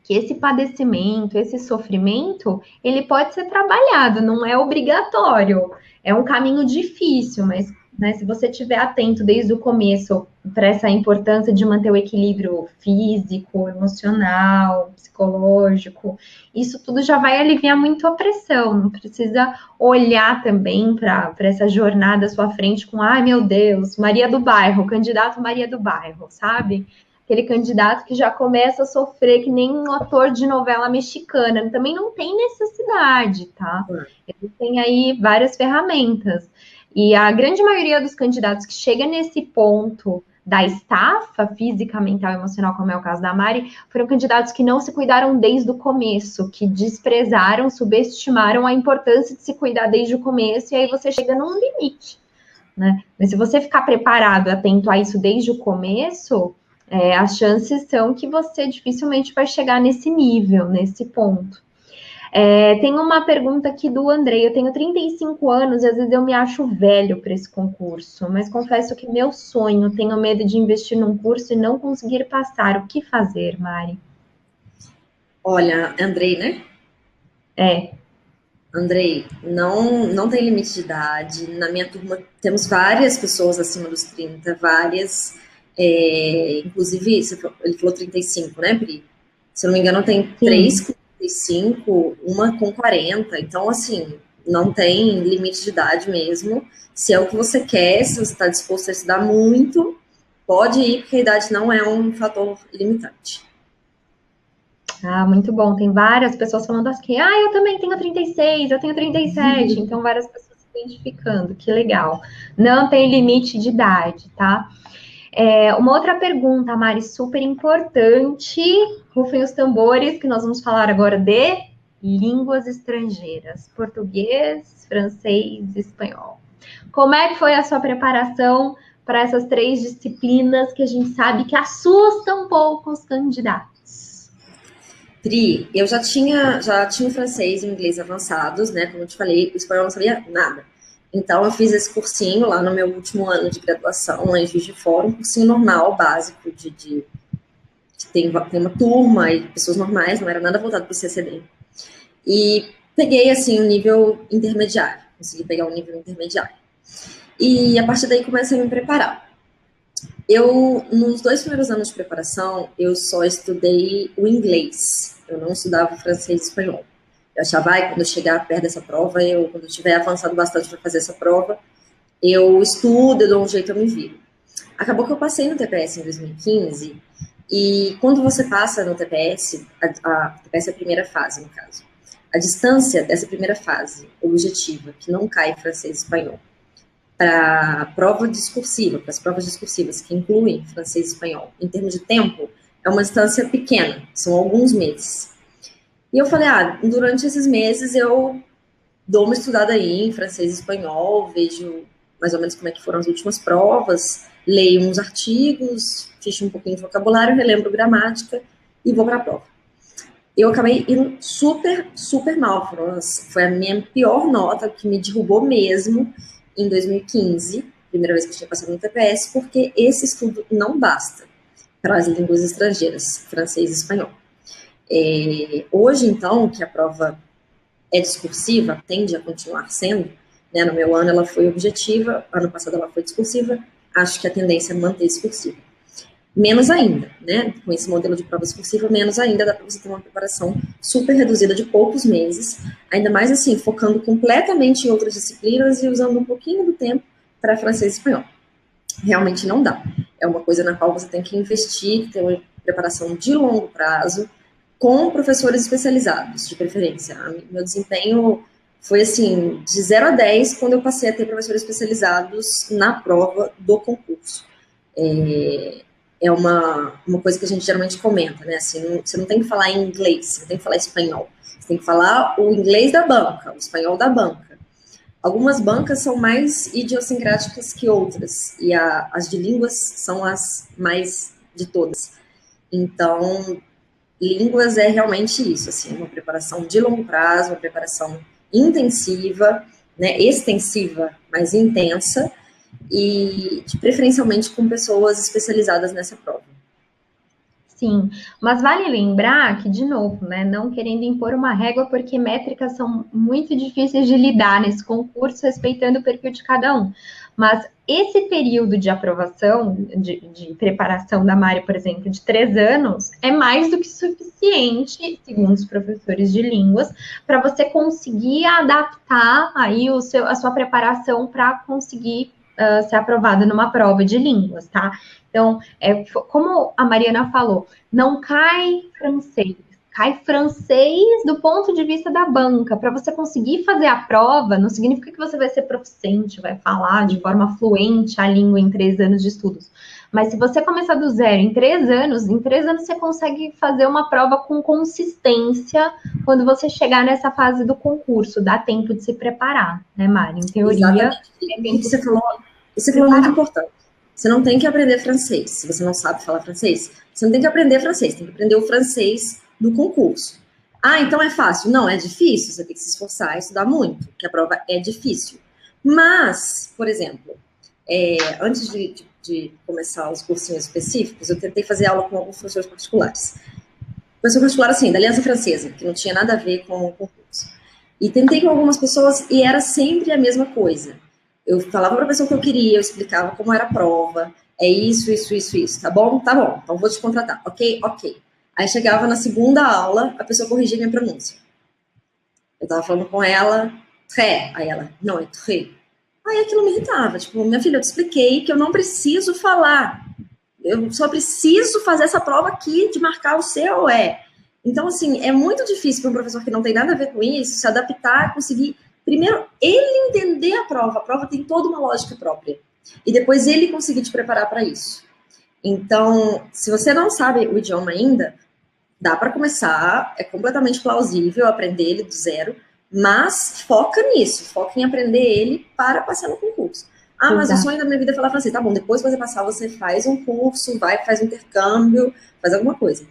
[SPEAKER 1] que esse padecimento, esse sofrimento, ele pode ser trabalhado, não é obrigatório. É um caminho difícil, mas né, se você estiver atento desde o começo para essa importância de manter o equilíbrio físico, emocional, psicológico, isso tudo já vai aliviar muito a pressão. Não precisa olhar também para essa jornada à sua frente com, ai meu Deus, Maria do Bairro, candidato Maria do Bairro, sabe? Aquele candidato que já começa a sofrer que nem um ator de novela mexicana. Também não tem necessidade, tá? Tem aí várias ferramentas. E a grande maioria dos candidatos que chega nesse ponto da estafa física, mental e emocional, como é o caso da Mari, foram candidatos que não se cuidaram desde o começo, que desprezaram, subestimaram a importância de se cuidar desde o começo, e aí você chega num limite, né? Mas se você ficar preparado, atento a isso desde o começo, as chances são que você dificilmente vai chegar nesse nível, nesse ponto. Tem uma pergunta aqui do Andrei. Eu tenho 35 anos e às vezes eu me acho velho para esse concurso, mas confesso que meu sonho, tenho medo de investir num curso e não conseguir passar. O que fazer, Mari?
[SPEAKER 2] Olha, Andrei, né? Andrei, não tem limite de idade. Na minha turma temos várias pessoas acima dos 30, várias. Inclusive, ele falou 35, né, Pri? Se eu não me engano, tem 3 com 35, uma com 40. Então, assim, não tem limite de idade mesmo. Se é o que você quer, se você está disposto a estudar muito, pode ir, porque a idade não é um fator limitante.
[SPEAKER 1] Ah, muito bom. Tem várias pessoas falando assim, eu também tenho 36, eu tenho 37. Então, várias pessoas se identificando. Que legal. Não tem limite de idade, tá? Uma outra pergunta, Mari, super importante. Rufem os tambores, que nós vamos falar agora de línguas estrangeiras. Português, francês e espanhol. Como é que foi a sua preparação para essas 3 disciplinas que a gente sabe que assustam um pouco os candidatos?
[SPEAKER 2] Pri, eu já tinha o francês e o inglês avançados, né? Como eu te falei, o espanhol eu não sabia nada. Então, eu fiz esse cursinho lá no meu último ano de graduação, lá em Juiz de Fora, um cursinho normal, básico, tem uma turma e pessoas normais, não era nada voltado para o CCD. E peguei, assim, um nível intermediário, consegui pegar um nível intermediário. E, a partir daí, comecei a me preparar. Nos 2 primeiros anos de preparação, eu só estudei o inglês. Eu não estudava francês e espanhol. Eu achava, quando eu chegar perto dessa prova, quando eu tiver avançado bastante para fazer essa prova, eu estudo, eu dou um jeito, eu me viro. Acabou que eu passei no TPS em 2015, e quando você passa no TPS, a TPS é a primeira fase, no caso. A distância dessa primeira fase, objetiva, que não cai francês e espanhol, para a prova discursiva, para as provas discursivas, que incluem francês e espanhol, em termos de tempo, é uma distância pequena, são alguns meses. E eu falei, durante esses meses eu dou uma estudada aí em francês e espanhol, vejo mais ou menos como é que foram as últimas provas, leio uns artigos, ficho um pouquinho de vocabulário, relembro gramática e vou para a prova. Eu acabei indo super, super mal. Foi a minha pior nota, que me derrubou mesmo em 2015, primeira vez que eu tinha passado no TPS, porque esse estudo não basta para as línguas estrangeiras, francês e espanhol. Hoje, então, que a prova é discursiva, tende a continuar sendo, né? No meu ano ela foi objetiva, ano passado ela foi discursiva, acho que a tendência é manter discursiva. Menos ainda, né? Com esse modelo de prova discursiva, menos ainda dá para você ter uma preparação super reduzida de poucos meses, ainda mais assim, focando completamente em outras disciplinas e usando um pouquinho do tempo para francês e espanhol. Realmente não dá. É uma coisa na qual você tem que investir, ter uma preparação de longo prazo, com professores especializados, de preferência. Meu desempenho foi, assim, de 0 a 10 quando eu passei a ter professores especializados na prova do concurso. É uma coisa que a gente geralmente comenta, né? Assim, você não tem que falar em inglês, você não tem que falar espanhol. Você tem que falar o inglês da banca, o espanhol da banca. Algumas bancas são mais idiosincráticas que outras, e as de línguas são as mais de todas. Então, línguas é realmente isso, assim, uma preparação de longo prazo, uma preparação intensiva, né, extensiva, mas intensa, e preferencialmente com pessoas especializadas nessa prova.
[SPEAKER 1] Sim, mas vale lembrar que, de novo, né, não querendo impor uma régua, porque métricas são muito difíceis de lidar nesse concurso, respeitando o perfil de cada um. Mas esse período de aprovação, de preparação da Mari, por exemplo, de 3 anos, é mais do que suficiente, segundo os professores de línguas, para você conseguir adaptar aí a sua preparação para conseguir ser aprovada numa prova de línguas, tá? Então, como a Mariana falou, não cai francês, cai francês do ponto de vista da banca. Para você conseguir fazer a prova, não significa que você vai ser proficiente, vai falar de forma fluente a língua em 3 anos de estudos. Mas se você começar do zero em 3 anos você consegue fazer uma prova com consistência quando você chegar nessa fase do concurso. Dá tempo de se preparar, né, Mari? Em teoria,
[SPEAKER 2] exatamente. Você falou muito importante. Você não tem que aprender francês. Se você não sabe falar francês, você não tem que aprender francês. Tem que aprender o francês do concurso. Ah, então é fácil? Não, é difícil. Você tem que se esforçar e estudar muito, porque a prova é difícil. Mas, por exemplo, antes de começar os cursinhos específicos, eu tentei fazer aula com alguns professores particulares. Professor particular, assim, da Aliança Francesa, que não tinha nada a ver com o concurso. E tentei com algumas pessoas e era sempre a mesma coisa. Eu falava para a pessoa o que eu queria, eu explicava como era a prova, é isso, tá bom? Tá bom, então vou te contratar, ok? Aí chegava na segunda aula, a pessoa corrigia minha pronúncia. Eu tava falando com ela, très, aí ela, não, é très. Aí aquilo me irritava, tipo, minha filha, eu te expliquei que eu não preciso falar, eu só preciso fazer essa prova aqui de marcar o C ou E. Então, assim, é muito difícil para um professor que não tem nada a ver com isso se adaptar, conseguir... Primeiro, ele entender a prova tem toda uma lógica própria. E depois ele conseguir te preparar para isso. Então, se você não sabe o idioma ainda, dá para começar, é completamente plausível aprender ele do zero, mas foca nisso, foca em aprender ele para passar no concurso. Ah, mas o sonho da minha vida é falar francês. Tá bom, depois que você passar, você faz um curso, faz um intercâmbio, faz alguma coisa.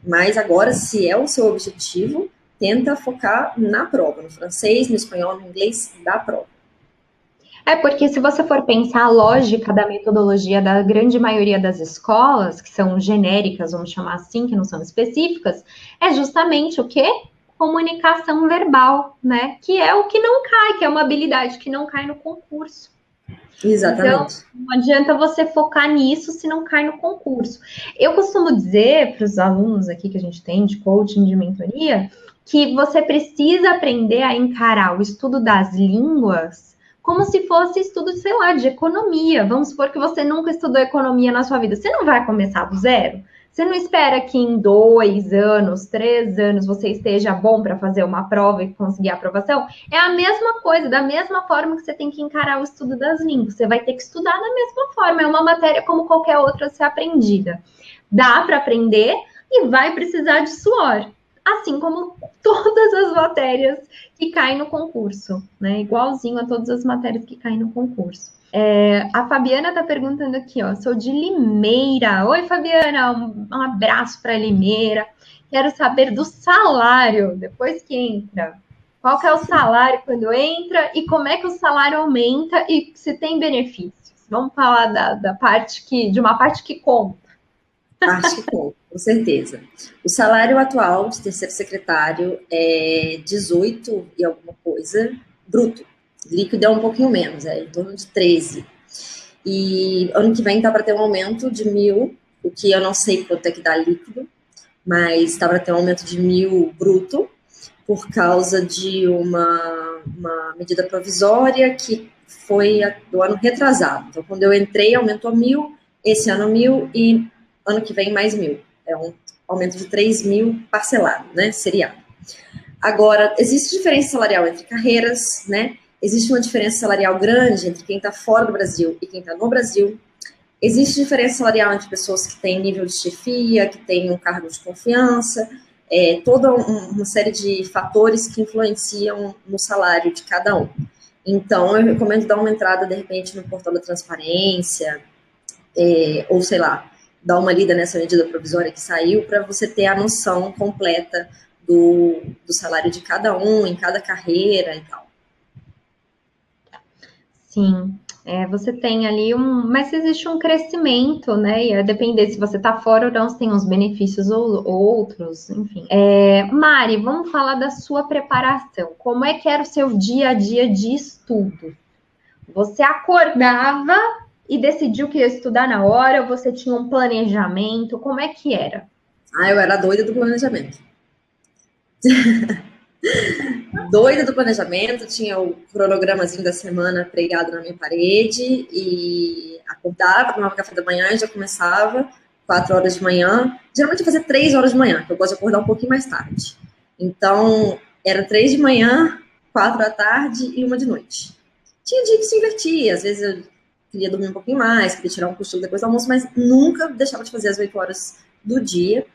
[SPEAKER 2] Mas agora, se é o seu objetivo, tenta focar na prova, no francês, no espanhol, no inglês, da prova.
[SPEAKER 1] Porque se você for pensar a lógica da metodologia da grande maioria das escolas, que são genéricas, vamos chamar assim, que não são específicas, é justamente o quê? Comunicação verbal, né? Que é o que não cai, que é uma habilidade que não cai no concurso.
[SPEAKER 2] Exatamente.
[SPEAKER 1] Então, não adianta você focar nisso se não cai no concurso. Eu costumo dizer para os alunos aqui que a gente tem de coaching, de mentoria, que você precisa aprender a encarar o estudo das línguas como se fosse estudo, sei lá, de economia. Vamos supor que você nunca estudou economia na sua vida. Você não vai começar do zero? Você não espera que em 2 anos, 3 anos, você esteja bom para fazer uma prova e conseguir a aprovação? É a mesma coisa, da mesma forma que você tem que encarar o estudo das línguas. Você vai ter que estudar da mesma forma. É uma matéria como qualquer outra a ser aprendida. Dá para aprender e vai precisar de suor. Assim como todas as matérias que caem no concurso, né? Igualzinho a todas as matérias que caem no concurso. A Fabiana está perguntando aqui, ó, sou de Limeira. Oi, Fabiana, um abraço para Limeira. Quero saber do salário depois que entra. Qual que é o salário quando entra e como é que o salário aumenta e se tem benefícios? Vamos falar da parte de uma parte que conta.
[SPEAKER 2] Parte que conta, com certeza. O salário atual de terceiro secretário é 18 e alguma coisa, bruto. Líquido é um pouquinho menos, é em torno de 13. E ano que vem tá para ter um aumento de 1.000, o que eu não sei quanto é que dá líquido, mas tá para ter um aumento de 1.000 bruto, por causa de uma medida provisória que foi do ano retrasado. Então, quando eu entrei, aumentou 1.000, esse ano 1.000 e ano que vem mais 1.000. É um aumento de 3.000 parcelado, né, seriado. Agora, existe diferença salarial entre carreiras, né? Existe uma diferença salarial grande entre quem está fora do Brasil e quem está no Brasil. Existe diferença salarial entre pessoas que têm nível de chefia, que têm um cargo de confiança, toda uma série de fatores que influenciam no salário de cada um. Então, eu recomendo dar uma entrada, de repente, no portal da transparência, ou sei lá, dar uma lida nessa medida provisória que saiu, para você ter a noção completa do salário de cada um, em cada carreira e tal.
[SPEAKER 1] Sim, você tem ali mas existe um crescimento, né? E a depender se você está fora ou não, se tem uns benefícios ou outros, enfim. Mari, vamos falar da sua preparação. Como é que era o seu dia a dia de estudo? Você acordava e decidiu que ia estudar na hora, ou você tinha um planejamento? Como é que era?
[SPEAKER 2] Eu era doida do planejamento. Doida do planejamento, tinha o cronogramazinho da semana pregado na minha parede e acordava, tomava café da manhã e já começava 4 horas de manhã. Geralmente eu fazia 3 horas de manhã, que eu gosto de acordar um pouquinho mais tarde. Então, era 3 de manhã, 4 da tarde e 1 de noite. Tinha dia que se invertia, às vezes eu queria dormir um pouquinho mais, queria tirar um cochilo depois do almoço, mas nunca deixava de fazer as 8 horas do dia.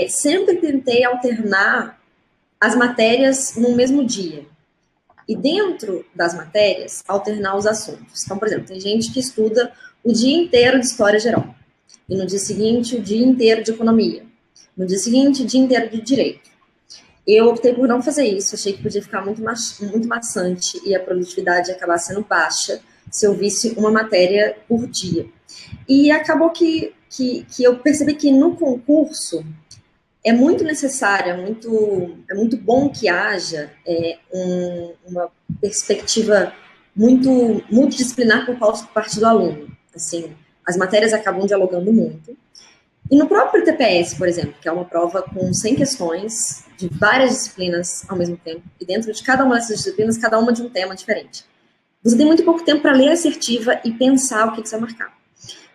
[SPEAKER 2] Sempre tentei alternar as matérias no mesmo dia. E dentro das matérias, alternar os assuntos. Então, por exemplo, tem gente que estuda o dia inteiro de história geral. E no dia seguinte, o dia inteiro de economia. No dia seguinte, o dia inteiro de direito. Eu optei por não fazer isso. Achei que podia ficar muito maçante e a produtividade ia acabar sendo baixa se eu visse uma matéria por dia. E acabou que eu percebi que no concurso é muito necessário, é muito bom que haja uma perspectiva muito multidisciplinar por parte do aluno. Assim, as matérias acabam dialogando muito. E no próprio TPS, por exemplo, que é uma prova com 100 questões de várias disciplinas ao mesmo tempo, e dentro de cada uma dessas disciplinas, cada uma de um tema diferente. Você tem muito pouco tempo para ler a assertiva e pensar o que você vai marcar.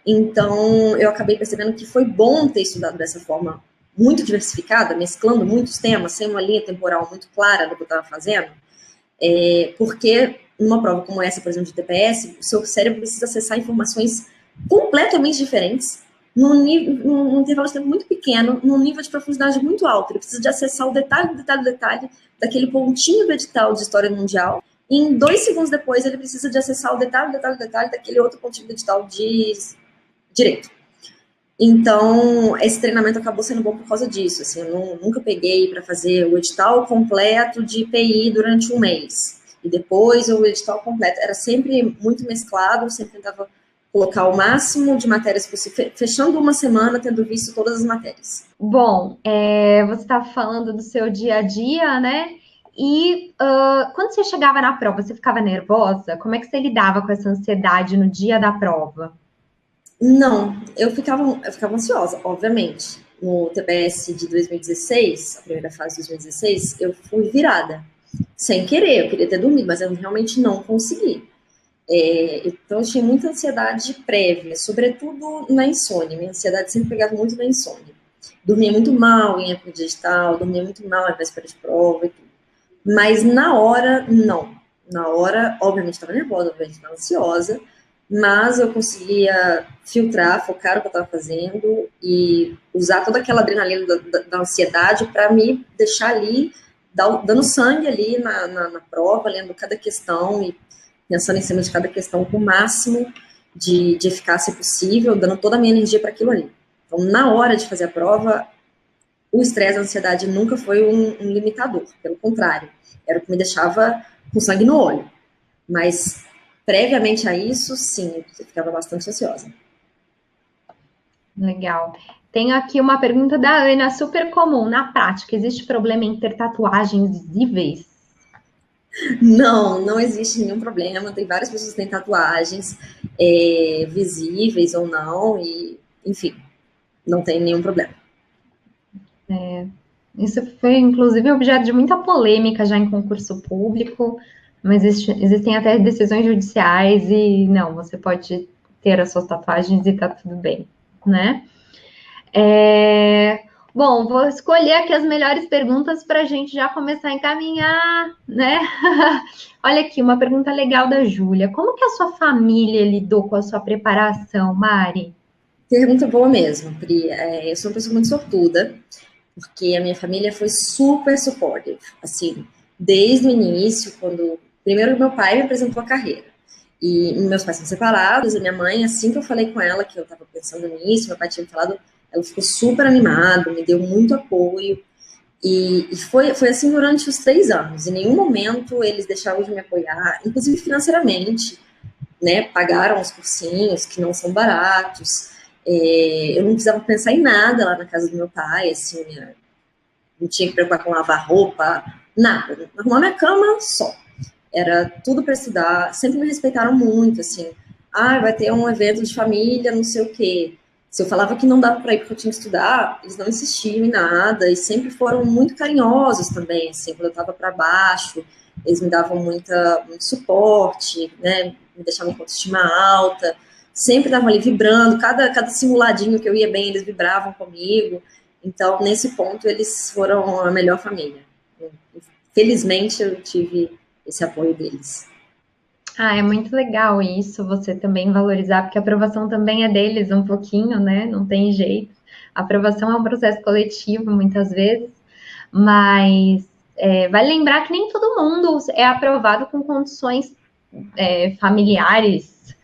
[SPEAKER 2] Então, eu acabei percebendo que foi bom ter estudado dessa forma muito diversificada, mesclando muitos temas, sem uma linha temporal muito clara do que eu estava fazendo, porque numa prova como essa, por exemplo, de TPS, o seu cérebro precisa acessar informações completamente diferentes, num intervalo de tempo muito pequeno, num nível de profundidade muito alto. Ele precisa de acessar o detalhe daquele pontinho do edital de História Mundial, e em 2 segundos depois ele precisa de acessar o detalhe daquele outro pontinho do edital de Direito. Então, esse treinamento acabou sendo bom por causa disso. Assim, eu nunca peguei para fazer o edital completo de IPI durante um mês. E depois o edital completo. Era sempre muito mesclado, sempre tentava colocar o máximo de matérias possível, fechando uma semana, tendo visto todas as matérias.
[SPEAKER 1] Bom, você estava falando do seu dia a dia, né? E quando você chegava na prova, você ficava nervosa? Como é que você lidava com essa ansiedade no dia da prova?
[SPEAKER 2] Não, eu ficava ansiosa, obviamente. No TPS de 2016, a primeira fase de 2016, eu fui virada. Sem querer, eu queria ter dormido, mas eu realmente não consegui. Então, eu tinha muita ansiedade prévia, sobretudo na insônia. Minha ansiedade sempre pegava muito na insônia. Dormia muito mal em época digital, dormia muito mal em véspera de prova e tudo. Mas na hora, não. Na hora, obviamente, estava nervosa, obviamente, estava ansiosa, mas eu conseguia filtrar, focar no que eu estava fazendo e usar toda aquela adrenalina da ansiedade para me deixar ali, dando sangue ali na prova, lendo cada questão e pensando em cima de cada questão com o máximo de eficácia possível, dando toda a minha energia para aquilo ali. Então, na hora de fazer a prova, o estresse, a ansiedade nunca foi um limitador, pelo contrário, era o que me deixava com sangue no olho. Mas previamente a isso, sim, eu ficava bastante ansiosa.
[SPEAKER 1] Legal. Tenho aqui uma pergunta da Ana, super comum. Na prática, existe problema em ter tatuagens visíveis?
[SPEAKER 2] Não existe nenhum problema. Tem várias pessoas que têm tatuagens visíveis ou não, e, enfim, não tem nenhum problema.
[SPEAKER 1] Isso foi, inclusive, objeto de muita polêmica já em concurso público, mas existem até decisões judiciais e não, você pode ter as suas tatuagens e tá tudo bem, né? Bom, vou escolher aqui as melhores perguntas para a gente já começar a encaminhar, né? Olha aqui, uma pergunta legal da Júlia. Como que a sua família lidou com a sua preparação, Mari?
[SPEAKER 2] Pergunta boa mesmo, Pri. Eu sou uma pessoa muito sortuda, porque a minha família foi super supportive. Assim, desde o início, quando Primeiro, meu pai me apresentou a carreira. E meus pais são separados, e minha mãe, assim que eu falei com ela que eu estava pensando nisso, meu pai tinha me falado, ela ficou super animada, me deu muito apoio. E foi assim durante os 3 anos. Em nenhum momento eles deixaram de me apoiar, inclusive financeiramente, né? Pagaram os cursinhos, que não são baratos. Eu não precisava pensar em nada lá na casa do meu pai, assim, não tinha que preocupar com lavar roupa, nada. Arrumar minha cama só. Era tudo para estudar. Sempre me respeitaram muito, assim. Vai ter um evento de família, não sei o quê. Se eu falava que não dava para ir porque eu tinha que estudar, eles não insistiam em nada. E sempre foram muito carinhosos também, assim. Quando eu estava para baixo, eles me davam muito suporte, né? Me deixavam com autoestima alta. Sempre estavam ali vibrando. Cada simuladinho que eu ia bem, eles vibravam comigo. Então, nesse ponto, eles foram a melhor família. Felizmente, eu tive esse apoio deles.
[SPEAKER 1] É muito legal isso, você também valorizar, porque a aprovação também é deles um pouquinho, né? Não tem jeito. A aprovação é um processo coletivo, muitas vezes, mas vale lembrar que nem todo mundo é aprovado com condições familiares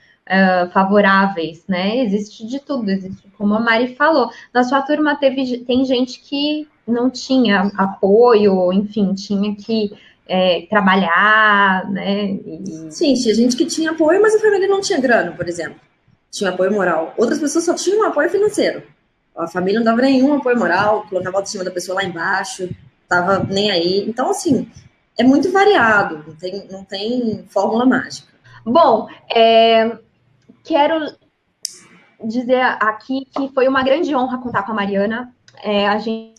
[SPEAKER 1] favoráveis, né? Existe de tudo, existe, como a Mari falou. Na sua turma tem gente que não tinha apoio, enfim, tinha que trabalhar, né?
[SPEAKER 2] Sim, tinha gente que tinha apoio, mas a família não tinha grana, por exemplo. Tinha apoio moral. Outras pessoas só tinham apoio financeiro. A família não dava nenhum apoio moral, colocava a autoestima da pessoa lá embaixo, tava nem aí. Então, assim, é muito variado, não tem fórmula mágica.
[SPEAKER 1] Bom, quero dizer aqui que foi uma grande honra contar com a Mariana. A gente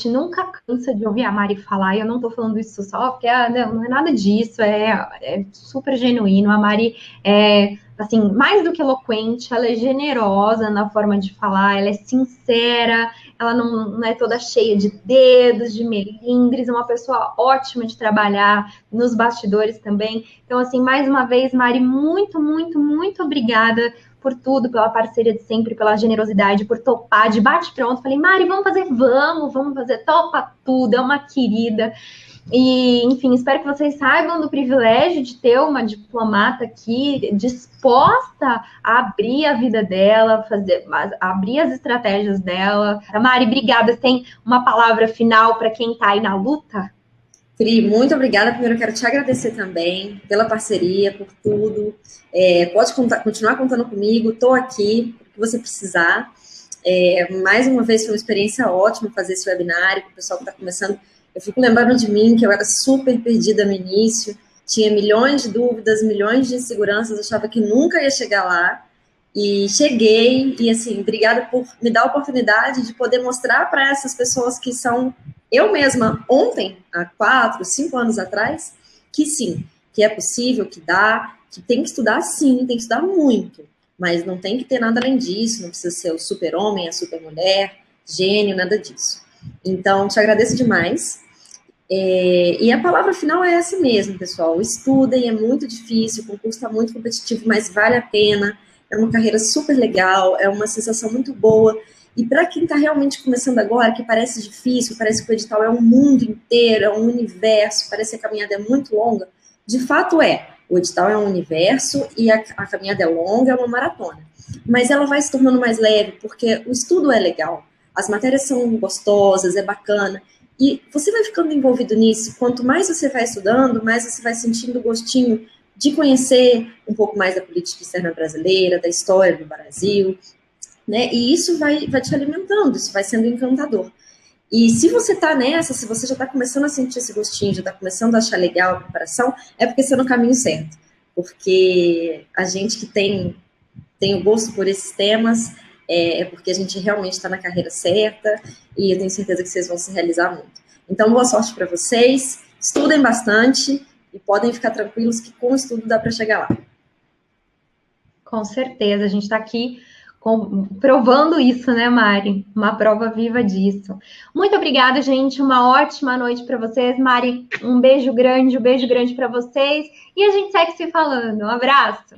[SPEAKER 1] nunca cansa de ouvir a Mari falar, e eu não tô falando isso só porque não é nada disso, é super genuíno. A Mari é, assim, mais do que eloquente, ela é generosa na forma de falar, ela é sincera, ela não é toda cheia de dedos, de melindres, é uma pessoa ótima de trabalhar nos bastidores também. Então, assim, mais uma vez, Mari, muito, muito, muito obrigada por tudo, pela parceria de sempre, pela generosidade, por topar, de bate-pronto. Falei, Mari, vamos fazer, topa tudo, é uma querida. E, enfim, espero que vocês saibam do privilégio de ter uma diplomata aqui disposta a abrir a vida dela, abrir as estratégias dela. Mari, obrigada. Você tem uma palavra final para quem está aí na luta?
[SPEAKER 2] Pri, muito obrigada. Primeiro, eu quero te agradecer também pela parceria, por tudo. Pode continuar contando comigo, estou aqui, o que você precisar. Mais uma vez, foi uma experiência ótima fazer esse webinário com o pessoal que está começando. Eu fico lembrando de mim, que eu era super perdida no início, tinha milhões de dúvidas, milhões de inseguranças, achava que nunca ia chegar lá. E cheguei, e assim, obrigada por me dar a oportunidade de poder mostrar para essas pessoas que são eu mesma, ontem, há 4, 5 anos atrás, que sim, que é possível, que dá, que tem que estudar sim, tem que estudar muito, mas não tem que ter nada além disso, não precisa ser o super-homem, a super-mulher, gênio, nada disso. Então, te agradeço demais. E a palavra final é essa mesmo, pessoal. Estudem, é muito difícil, o concurso está muito competitivo, mas vale a pena. É uma carreira super legal, é uma sensação muito boa. E para quem está realmente começando agora, que parece difícil, parece que o edital é um mundo inteiro, é um universo, parece que a caminhada é muito longa, de fato é. O edital é um universo e a caminhada é longa, é uma maratona. Mas ela vai se tornando mais leve, porque o estudo é legal, as matérias são gostosas, é bacana, e você vai ficando envolvido nisso. Quanto mais você vai estudando, mais você vai sentindo o gostinho de conhecer um pouco mais da política externa brasileira, da história do Brasil, né? E isso vai te alimentando, isso vai sendo encantador. E se você está nessa, se você já está começando a sentir esse gostinho, já está começando a achar legal a preparação, é porque você está no caminho certo. Porque a gente que tem o gosto por esses temas, é porque a gente realmente está na carreira certa, e eu tenho certeza que vocês vão se realizar muito. Então, boa sorte para vocês, estudem bastante, e podem ficar tranquilos que com o estudo dá para chegar lá.
[SPEAKER 1] Com certeza, a gente está aqui provando isso, né, Mari? Uma prova viva disso. Muito obrigada, gente. Uma ótima noite para vocês. Mari, um beijo grande para vocês. E a gente segue se falando. Um abraço.